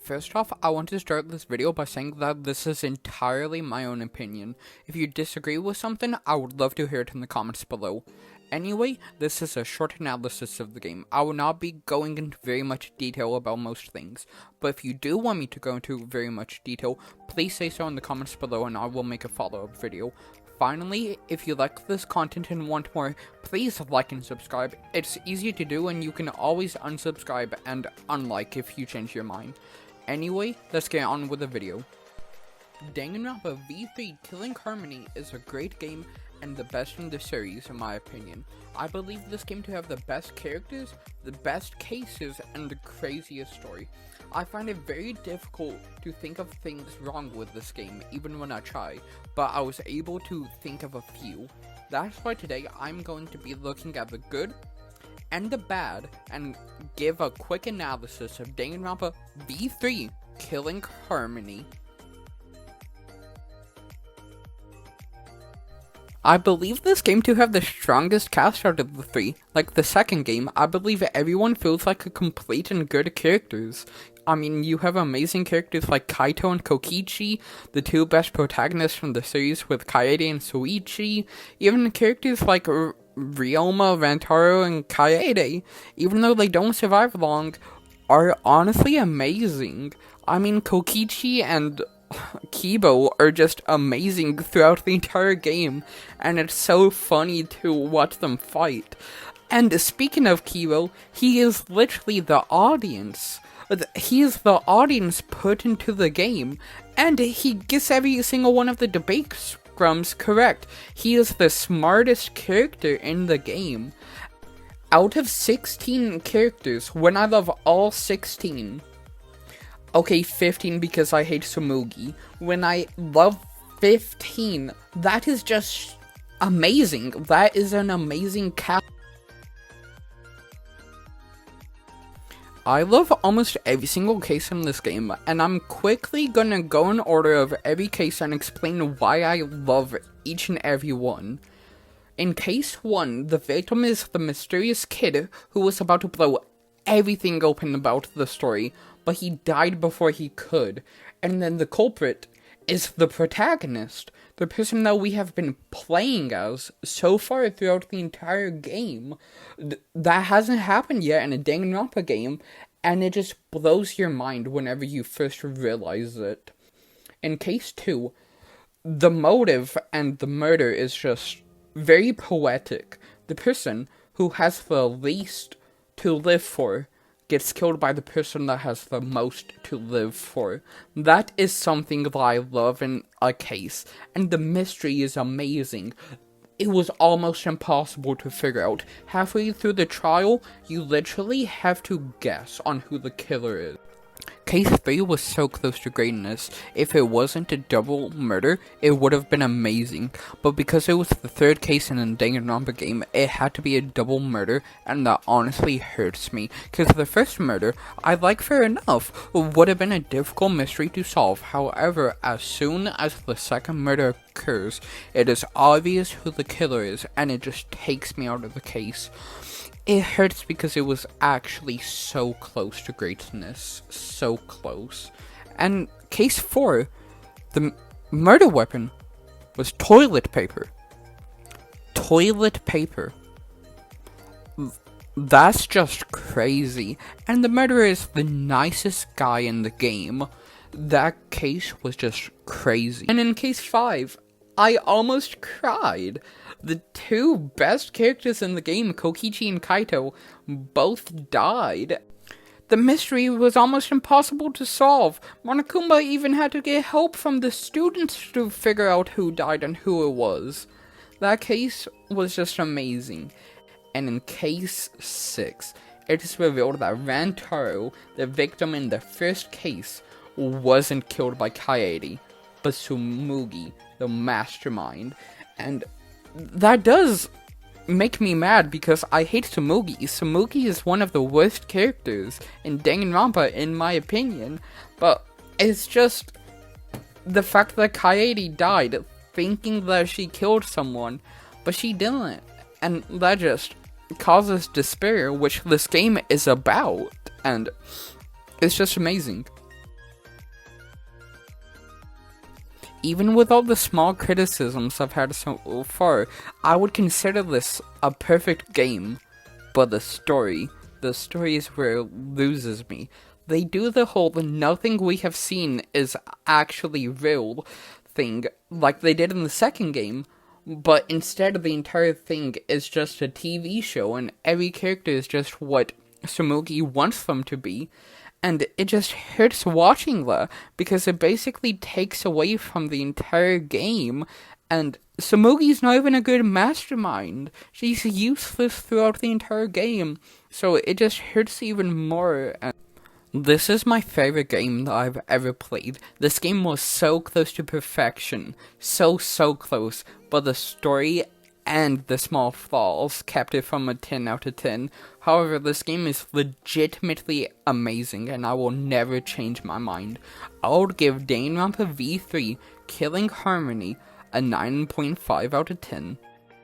First off, I want to start this video by saying that this is entirely my own opinion. If you disagree with something, I would love to hear it in the comments below. Anyway, this is a short analysis of the game. I will not be going into very much detail about most things, but if you do want me to go into very much detail, please say so in the comments below and I will make a follow-up video. Finally, if you like this content and want more, please like and subscribe. It's easy to do and you can always unsubscribe and unlike if you change your mind. Anyway, let's get on with the video. Danganronpa V3 Killing Harmony is a great game and the best in the series in my opinion. I believe this game to have the best characters, the best cases, and the craziest story. I find it very difficult to think of things wrong with this game, even when I try, but I was able to think of a few. That's why today I'm going to be looking at the good and the bad, and give a quick analysis of Danganronpa V3 Killing Harmony. I believe this game to have the strongest cast out of the three. Like the second game, I believe everyone feels like a complete and good characters. I mean, you have amazing characters like Kaito and Kokichi, the two best protagonists from the series with Kaede and Soichi, even characters like Ryoma, Rantaro, and Kaede, even though they don't survive long, are honestly amazing. I mean, Kokichi and Kibo are just amazing throughout the entire game, and it's so funny to watch them fight. And speaking of Kibo, he is literally the audience. He is the audience put into the game, and he gets every single one of the debate scrums correct. He is the smartest character in the game. Out of 16 characters, when I love all 16, okay, 15 because I hate Sumugi, when I love 15, that is just amazing. That is an amazing cast. I love almost every single case in this game, and I'm quickly gonna go in order of every case and explain why I love each and every one. In case 1, the victim is the mysterious kid who was about to blow everything open about the story, but he died before he could. And then the culprit is the protagonist, the person that we have been playing as so far throughout the entire game. That hasn't happened yet in a Danganronpa game, and it just blows your mind whenever you first realize it. In case 2, the motive and the murder is just very poetic. The person who has the least to live for gets killed by the person that has the most to live for. That is something that I love in a case, and the mystery is amazing. It was almost impossible to figure out. Halfway through the trial, you literally have to guess on who the killer is. Case 3 was so close to greatness. If it wasn't a double murder, it would have been amazing. But because it was the third case in a Danganronpa game, it had to be a double murder, and that honestly hurts me. Because the first murder, I like fair enough, would have been a difficult mystery to solve. However, as soon as the second murder occurs, it is obvious who the killer is, and it just takes me out of the case. It hurts because it was actually so close to greatness. So close. And case 4, the murder weapon was toilet paper. Toilet paper. That's just crazy. And the murderer is the nicest guy in the game. That case was just crazy. And in case 5, I almost cried. The two best characters in the game, Kokichi and Kaito, both died. The mystery was almost impossible to solve. Monokuma even had to get help from the students to figure out who died and who it was. That case was just amazing. And in case 6, it is revealed that Rantaro, the victim in the first case, wasn't killed by Kaede, but Sumugi, the mastermind. And that does make me mad because I hate Sumugi. Sumugi is one of the worst characters in Danganronpa in my opinion, but it's just the fact that Kaede died thinking that she killed someone, but she didn't, and that just causes despair, which this game is about, and it's just amazing. even with all the small criticisms I've had so far, I would consider this a perfect game. But the story is where it loses me. They do the whole nothing we have seen is actually real thing, like they did in the second game, but instead the entire thing is just a TV show, and every character is just what Samugi wants them to be, and it just hurts watching that, because it basically takes away from the entire game, and Samugi's not even a good mastermind. She's useless throughout the entire game, so it just hurts even more. And this is my favorite game that I've ever played. This game was so close to perfection. So close. But the story and the small flaws kept it from a 10 out of 10. However, this game is legitimately amazing, and I will never change my mind. I would give Danganronpa V3 Killing Harmony a 9.5 out of 10.